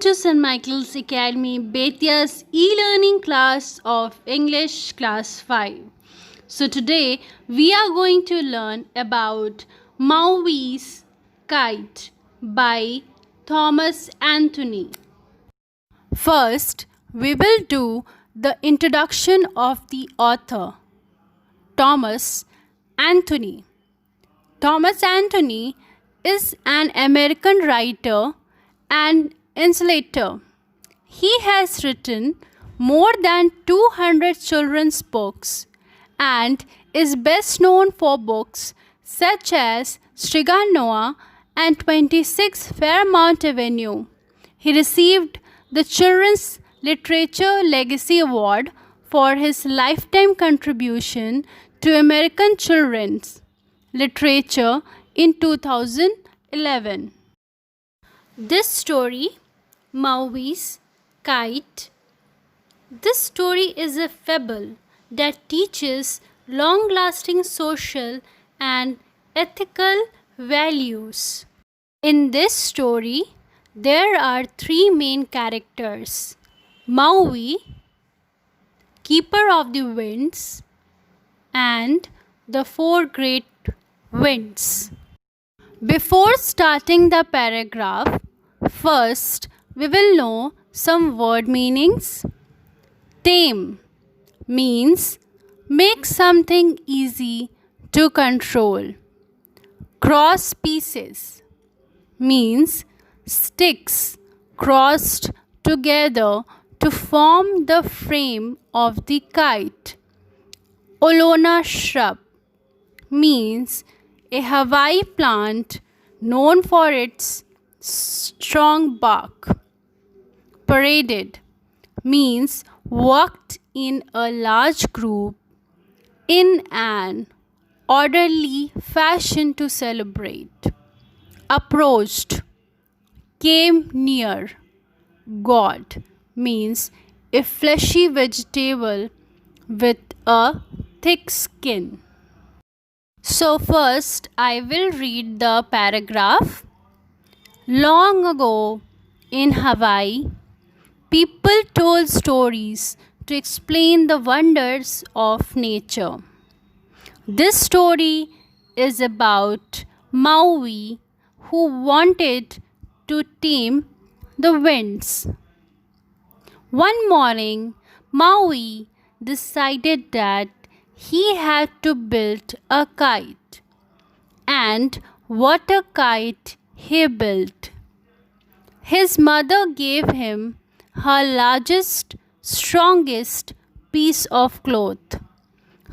to St. Michael's Academy, Betia's e-learning class of English Class 5. So today we are going to learn about Maui's Kite by Thomas Anthony. First, we will do the introduction of the author, Thomas Anthony. Thomas Anthony is an American writer and illustrator. He has written more than 200 children's books and is best known for books such as Striganoa and 26 Fairmount Avenue. He received the Children's Literature Legacy Award for his lifetime contribution to American children's literature in 2011. This story, Maui's Kite. This story is a fable that teaches long-lasting social and ethical values. In this story, there are three main characters: Maui, keeper of the winds, and the four great winds. Before starting the paragraph, first we will know some word meanings. Tame means make something easy to control. Cross pieces means sticks crossed together to form the frame of the kite. Olona shrub means a Hawaii plant known for its strong bark. Paraded means walked in a large group in an orderly fashion to celebrate. Approached, came near. God means a fleshy vegetable with a thick skin. So first I will read the paragraph. Long ago in Hawaii, people told stories to explain the wonders of nature. This story is about Maui who wanted to tame the winds. One morning, Maui decided that he had to build a kite. And what a kite he built! His mother gave him her largest, strongest piece of cloth.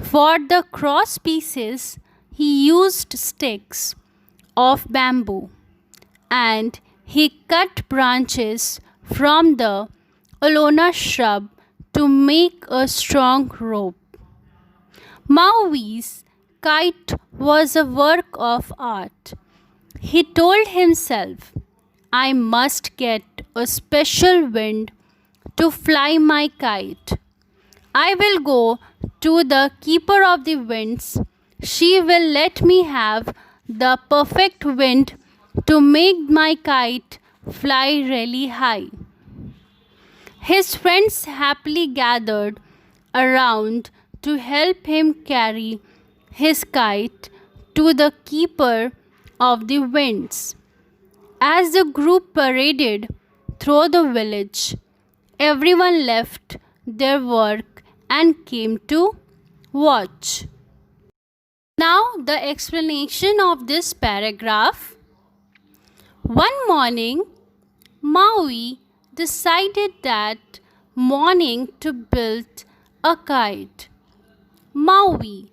For the cross pieces, he used sticks of bamboo, and he cut branches from the Olona shrub to make a strong rope. Maui's kite was a work of art. He told himself, I must get a special wind to fly my kite. I will go to the keeper of the winds. She will let me have the perfect wind to make my kite fly really high. His friends happily gathered around to help him carry his kite to the keeper of the winds. As the group paraded through the village, everyone left their work and came to watch. Now the explanation of this paragraph. One morning, Maui decided that morning to build a kite. Maui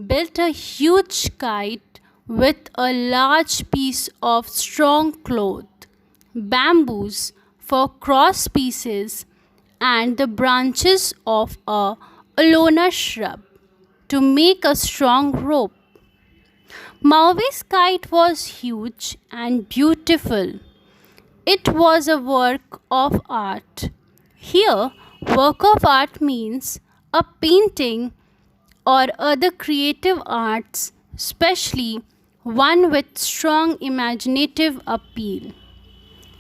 built a huge kite with a large piece of strong cloth, bamboos for cross pieces, and the branches of a Olona shrub to make a strong rope. Maui's kite was huge and beautiful. It was a work of art. Here, work of art means a painting or other creative arts, especially one with strong imaginative appeal.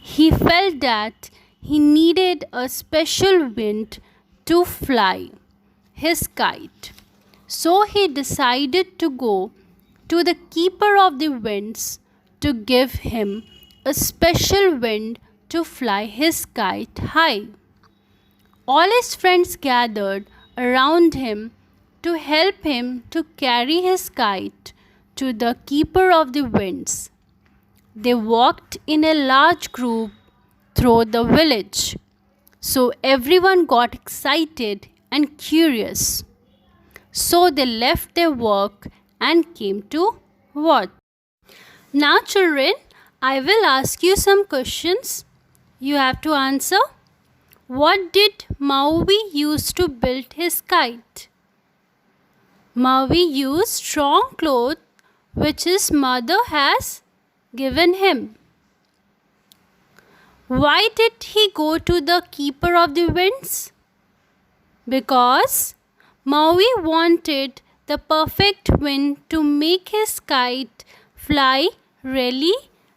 He felt that he needed a special wind to fly his kite. So he decided to go to the keeper of the winds to give him a special wind to fly his kite high. All his friends gathered around him to help him to carry his kite to the keeper of the winds. They walked in a large group through the village, so everyone got excited and curious. So they left their work and came to watch. Now, children, I will ask you some questions. You have to answer. What did Maui use to build his kite? Maui used strong cloth which his mother has given him. Why did he go to the keeper of the winds? Because Maui wanted the perfect wind to make his kite fly really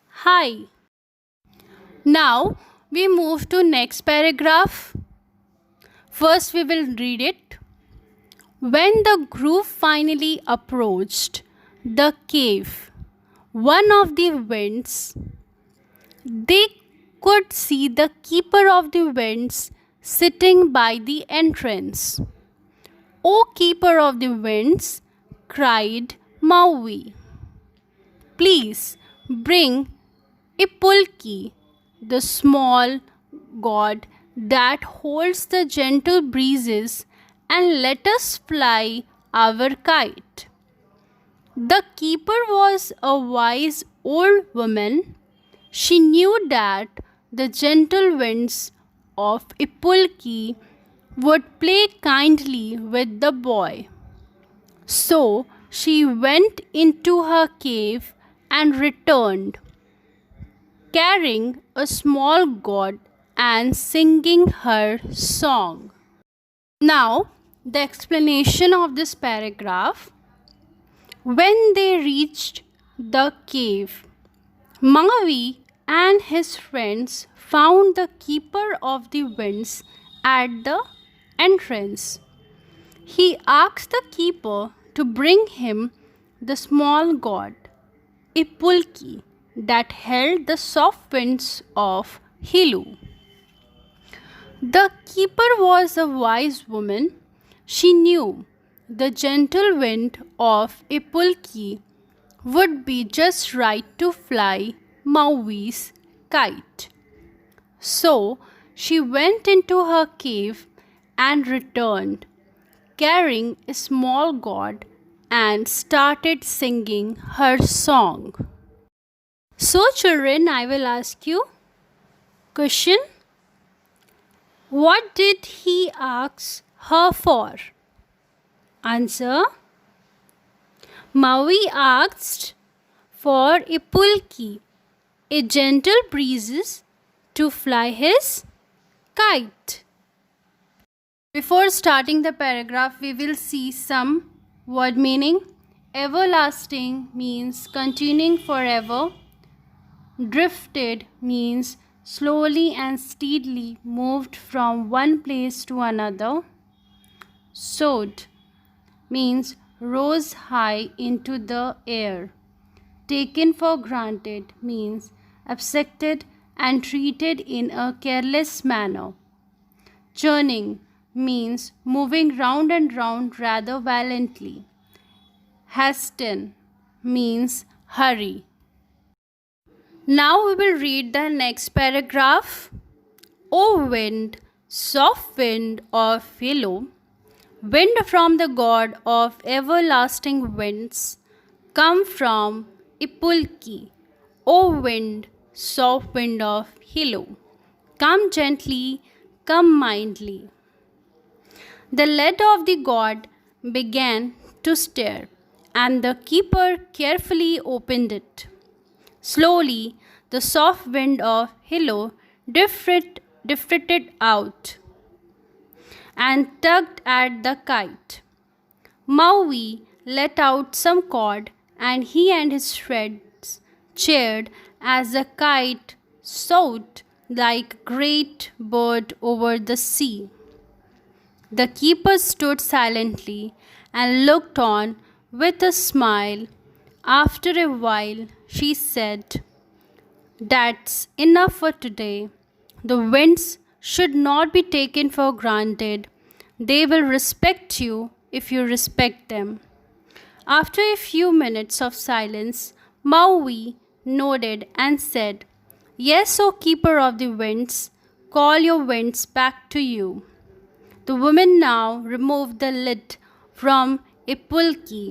high. Now we move to next paragraph. First we will read it. When the group finally approached the cave, one of the winds, they could see the keeper of the winds sitting by the entrance. "O keeper of the winds," cried Maui, "please bring Ipulki, the small god that holds the gentle breezes, and let us fly our kite." The keeper was a wise old woman. She knew that the gentle winds of Ipulki would play kindly with the boy. So she went into her cave and returned, carrying a small god and singing her song. Now, the explanation of this paragraph. When they reached the cave, Maui and his friends found the keeper of the winds at the entrance. He asked the keeper to bring him the small god, Ipulki, that held the soft winds of Hilo. The keeper was a wise woman. She knew the gentle wind of Ipulki would be just right to fly Maui's kite. So she went into her cave and returned, carrying a small god, and started singing her song. So, children, I will ask you question. What did he ask her for? Answer. Maui asked for Ipulki, a gentle breezes, to fly his kite. Before starting the paragraph, we will see some word meaning. Everlasting means continuing forever. Drifted means slowly and steadily moved from one place to another. Soared means rose high into the air. Taken for granted means accepted and treated in a careless manner. Churning means moving round and round rather violently. Hasten means hurry. Now we will read the next paragraph. O wind, soft wind of Hilo, wind from the god of everlasting winds, come from Ipulki. O wind, soft wind of Hilo, come gently, come mildly. The lead of the god began to stir, and the keeper carefully opened it. Slowly, the soft wind of Hilo drifted out and tugged at the kite. Maui let out some cord, and he and his friends cheered as the kite soared like a great bird over the sea. The keeper stood silently and looked on with a smile. After a while, she said, "That's enough for today. The winds should not be taken for granted. They will respect you if you respect them." After a few minutes of silence, Maui nodded and said, "Yes, O keeper of the winds, call your winds back to you." The woman now removed the lid from a pulki.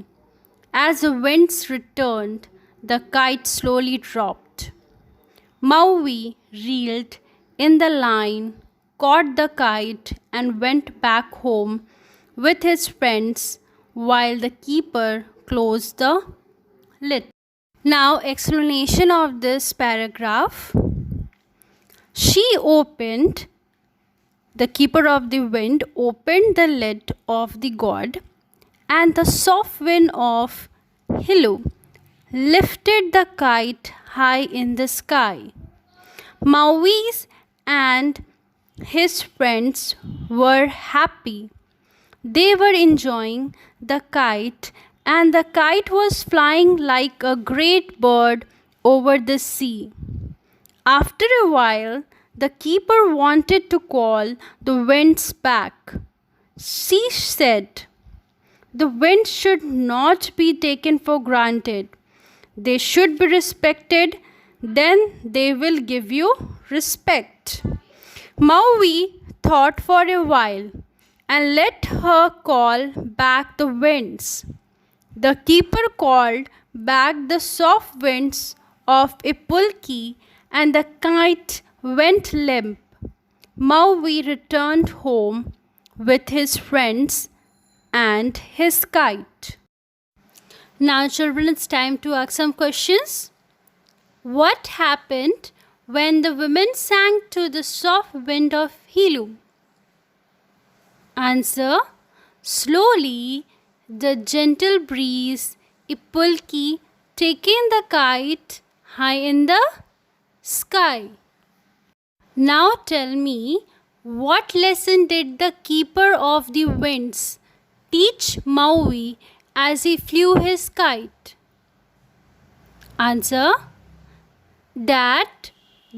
As the winds returned, the kite slowly dropped. Maui reeled in the line, caught the kite, and went back home with his friends while the keeper closed the lid. Now, explanation of this paragraph. She opened, the keeper of the wind opened the lid of the god, and the soft wind of Hilu lifted the kite high in the sky. Maui's and his friends were happy. They were enjoying the kite, and the kite was flying like a great bird over the sea. After a while, the keeper wanted to call the winds back. She said, "The winds should not be taken for granted. They should be respected, then they will give you respect." Maui thought for a while and let her call back the winds. The keeper called back the soft winds of a pulki, and the kite went limp. Maui returned home with his friends and his kite. Now, children, it's time to ask some questions. What happened when the women sang to the soft wind of Hilu? Answer: slowly, the gentle breeze, Ipulki, taking the kite high in the sky. Now tell me, what lesson did the keeper of the winds teach Maui as he flew his kite? Answer: that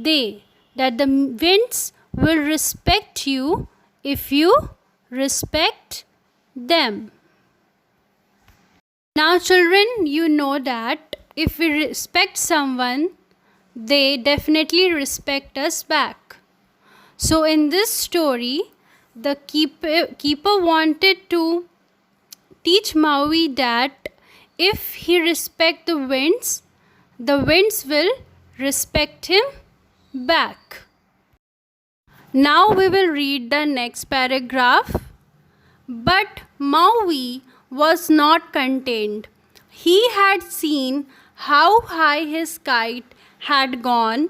the winds will respect you if you respect them. Now, children, you know that if we respect someone, they definitely respect us back. So, in this story, the keeper wanted to teach Maui that if he respects the winds will respect him back. Now we will read the next paragraph. But Maui was not content. He had seen how high his kite had gone,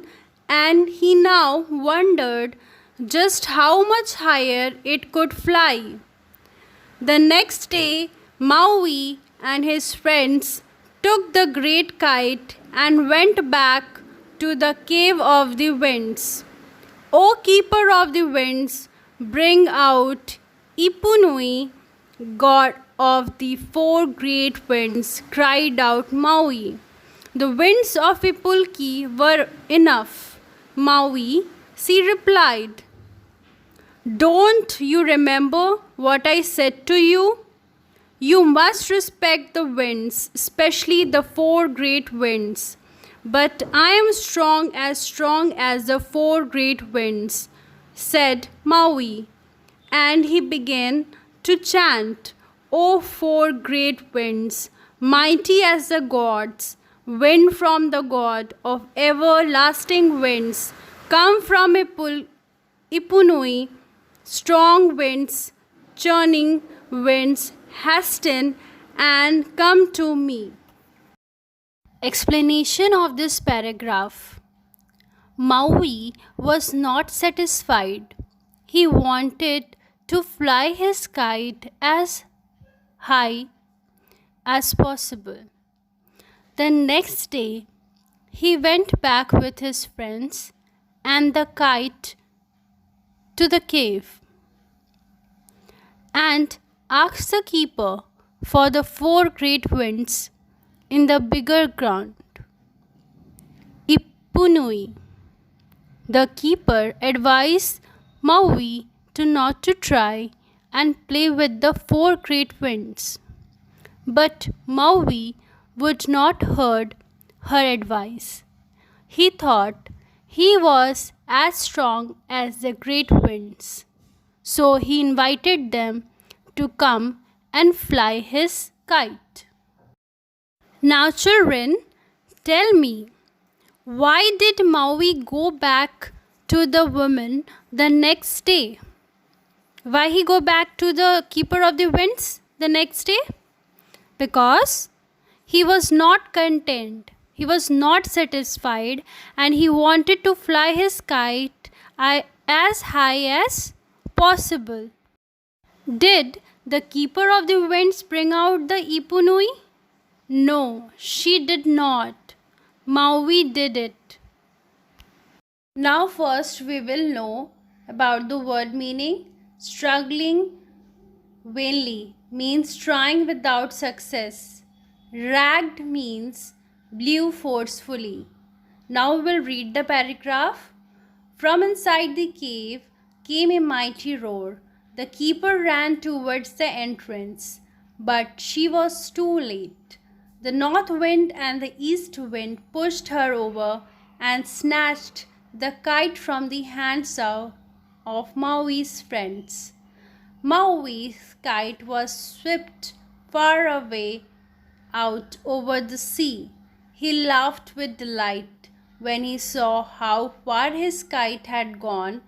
and he now wondered just how much higher it could fly. The next day, Maui and his friends took the great kite and went back to the cave of the winds. "O keeper of the winds, bring out Ipunui, god of the four great winds," cried out Maui. "The winds of Ipulki were enough, Maui," she replied. "Don't you remember what I said to you? You must respect the winds, especially the four great winds. But I am strong as the four great winds," said Maui. And he began to chant, "O four great winds, mighty as the gods, wind from the God of everlasting winds, come from Ipunui, strong winds, churning winds, hasten and come to me." Explanation of this paragraph. Maui was not satisfied. He wanted to fly his kite as high as possible. The next day, he went back with his friends and the kite to the cave and asked the keeper for the four great winds in the bigger ground. Ipunui. The keeper advised Maui to not to try and play with the four great winds. But Maui would not heed her advice. He thought he was as strong as the great winds. So he invited them to come and fly his kite. Now, children, tell me, why did Maui go back to the woman the next day? Why he go back to the keeper of the winds the next day? Because he was not content. He was not satisfied and he wanted to fly his kite as high as possible. Did the keeper of the winds bring out the Ipunui? No, she did not. Maui did it. Now first we will know about the word meaning. Struggling vainly means trying without success. Ragged means blew forcefully. Now we will read the paragraph. From inside the cave came a mighty roar. The keeper ran towards the entrance, but she was too late. The north wind and the east wind pushed her over and snatched the kite from the hands of Maui's friends. Maui's kite was swept far away out over the sea. He laughed with delight when he saw how far his kite had gone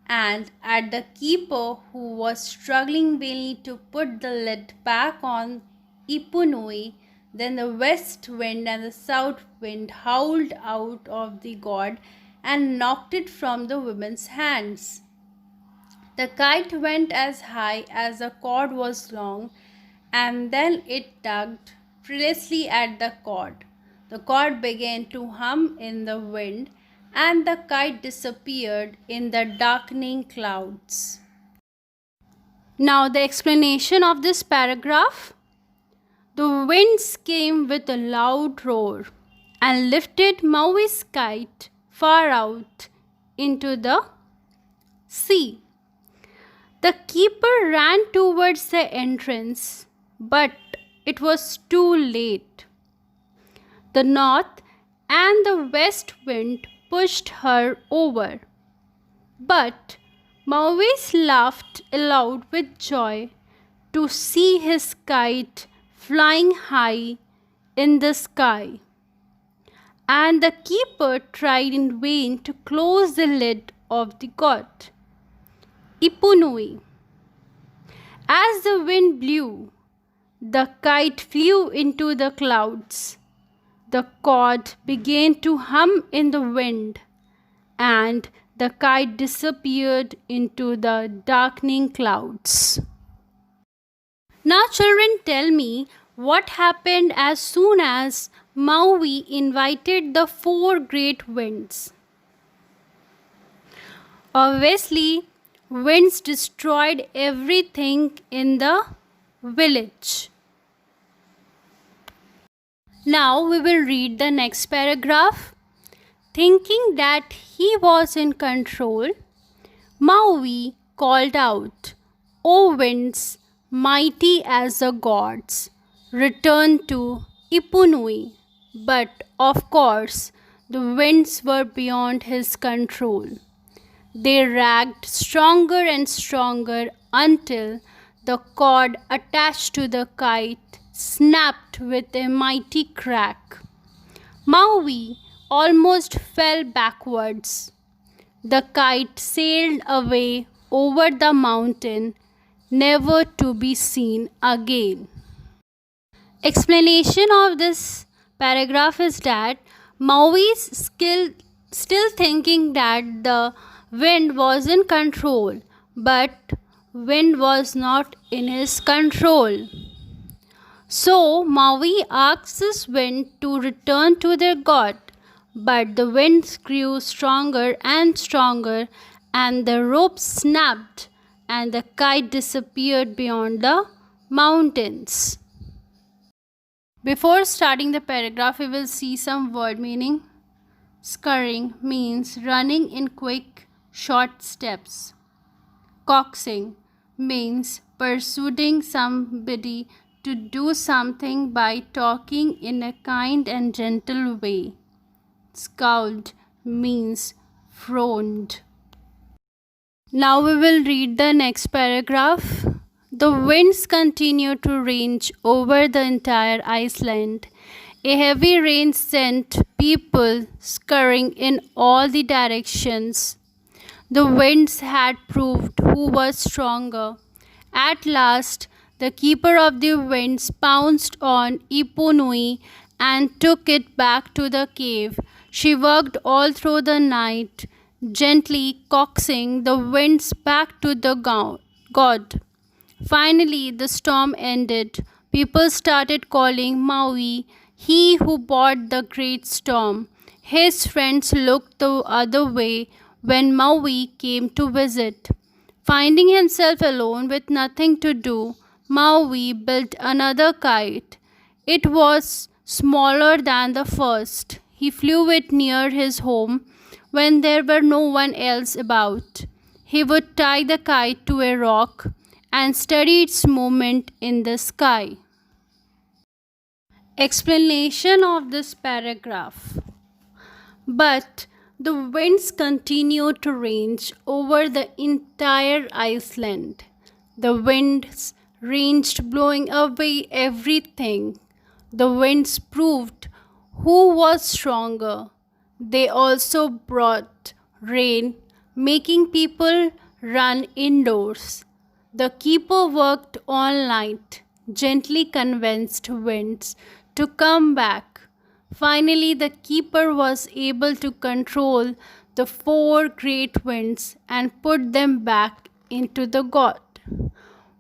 and at the keeper who was struggling vainly to put the lid back on Ipunui. Then the west wind and the south wind howled out of the god and knocked it from the woman's hands. The kite went as high as the cord was long, and then it tugged fiercely at the cord. The cord began to hum in the wind, and the kite disappeared in the darkening clouds. Now the explanation of this paragraph. The winds came with a loud roar and lifted Maui's kite far out into the sea. The keeper ran towards the entrance, but it was too late. The north and the west wind pushed her over, but Maui laughed aloud with joy to see his kite flying high in the sky. And the keeper tried in vain to close the lid of the god. Ipunui. As the wind blew, the kite flew into the clouds. The cord began to hum in the wind, and the kite disappeared into the darkening clouds. Now, children, tell me what happened as soon as Maui invited the four great winds. Obviously, winds destroyed everything in the village. Now we will read the next paragraph. Thinking that he was in control, Maui called out, "O winds, mighty as the gods, return to Ipunui." But of course, the winds were beyond his control. They ragged stronger and stronger until the cord attached to the kite snapped with a mighty crack. Maui almost fell backwards. The kite sailed away over the mountain, never to be seen again. Explanation of this paragraph is that Maui is still thinking that the wind was in control, but wind was not in his control. So Maui asks his wind to return to their god, But the winds grew stronger and stronger, and the rope snapped, and the kite disappeared beyond the mountains. Before starting the paragraph, we will see some word meaning. Scurrying means running in quick, short steps. Coaxing means persuading somebody to do something by talking in a kind and gentle way. Scowled means frowned. Now we will read the next paragraph. The winds continued to range over the entire island. A heavy rain sent people scurrying in all the directions. The winds had proved who was stronger. At last, the keeper of the winds pounced on Iponui and took it back to the cave. She worked all through the night, gently coaxing the winds back to the god. Finally, the storm ended. People started calling Maui he who brought the great storm. His friends looked the other way when Maui came to visit. Finding himself alone with nothing to do, Maui built another kite. It was smaller than the first. He flew it near his home when there were no one else about. He would tie the kite to a rock and study its movement in the sky. Explanation of this paragraph. But the winds continued to range over the entire island. The winds ranged, blowing away everything. The winds proved who was stronger. They also brought rain, making people run indoors. The keeper worked all night, gently convinced winds to come back. Finally, the keeper was able to control the four great winds and put them back into the god.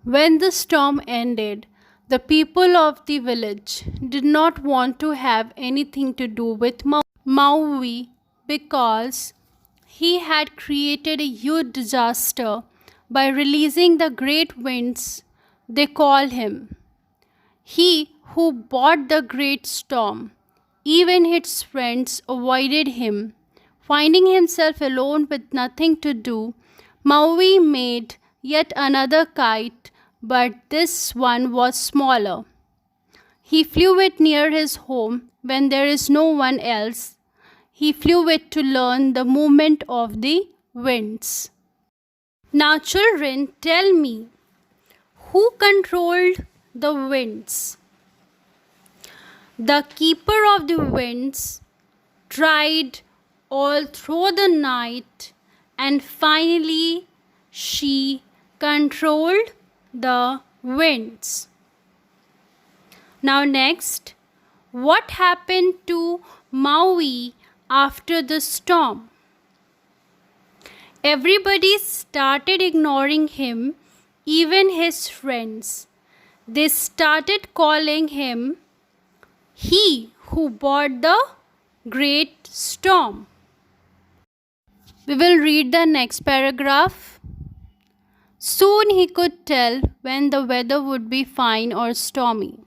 When the storm ended, the people of the village did not want to have anything to do with Maui because he had created a huge disaster by releasing the great winds. They call him he who brought the great storm. Even his friends avoided him. Finding himself alone with nothing to do, Maui made yet another kite, but this one was smaller. He flew it near his home when there is no one else. He flew it to learn the movement of the winds. Now, children, tell me, who controlled the winds? The keeper of the winds tried all through the night, and finally she controlled the winds. Now next, what happened to Maui after the storm? Everybody started ignoring him, even his friends. They started calling him he who brought the great storm. We will read the next paragraph. Soon he could tell when the weather would be fine or stormy.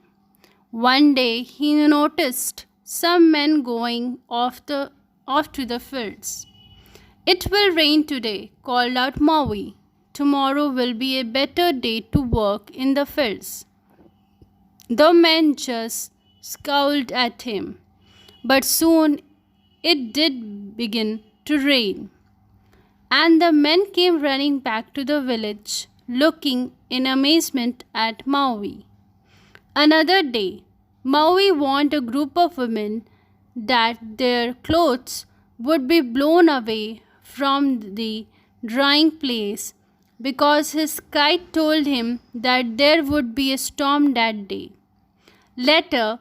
One day he noticed some men going off to the fields. "It will rain today," called out Maui. "Tomorrow will be a better day to work in the fields." The men just scowled at him, but soon it did begin to rain, and the men came running back to the village, looking in amazement at Maui. Another day, Maui warned a group of women that their clothes would be blown away from the drying place because his kite told him that there would be a storm that day. Later,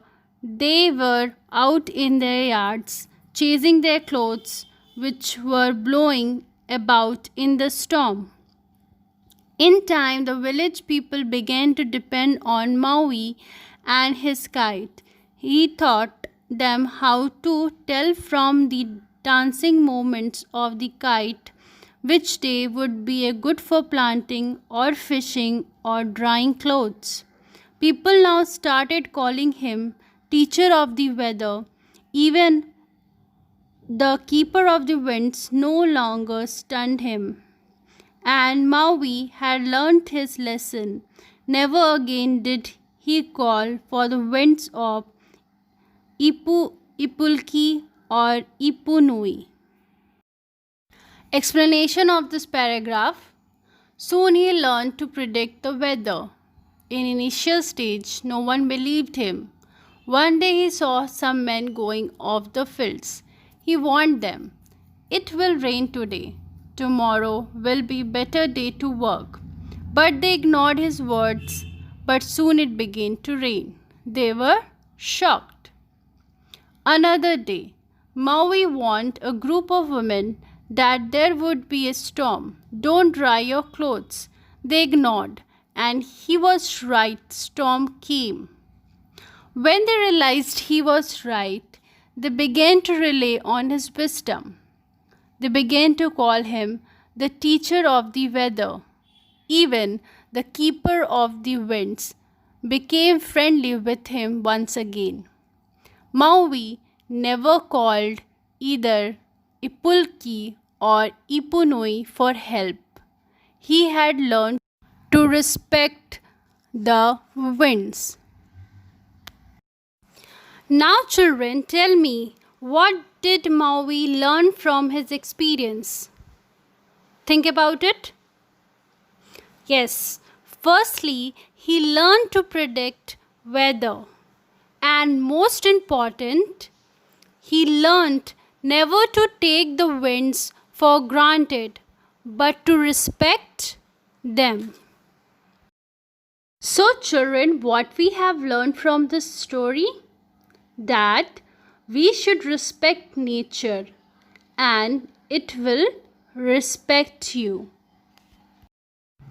they were out in their yards chasing their clothes, which were blowing about in the storm. In time, the village people began to depend on Maui and his kite. He thought them how to tell from the dancing movements of the kite which day would be good for planting or fishing or drying clothes. People now started calling him teacher of the weather. Even the keeper of the winds no longer stunned him. And Maui had learnt his lesson. Never again did he call for the winds of Ipulki or Ipunui. Explanation of this paragraph. Soon he learned to predict the weather. In initial stage, no one believed him. One day he saw some men going off the fields. He warned them, "It will rain today. Tomorrow will be better day to work." But they ignored his words. But soon it began to rain. They were shocked. Another day, Maui warned a group of women that there would be a storm. "Don't dry your clothes." They ignored, and he was right. Storm came. When they realized he was right, they began to rely on his wisdom. They began to call him the teacher of the weather. Even the keeper of the winds became friendly with him once again. Maui never called either Ipulki or Ipunui for help. He had learned to respect the winds. Now, children, tell me, what did Maui learn from his experience? Think about it. Yes, firstly, he learned to predict weather. And most important, he learned never to take the winds for granted, but to respect them. So, children, what we have learned from this story? That we should respect nature and it will respect you.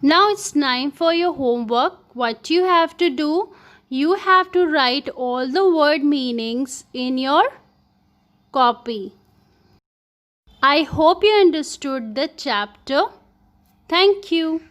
Now it's time for your homework. What you have to do, you have to write all the word meanings in your copy. I hope you understood the chapter. Thank you.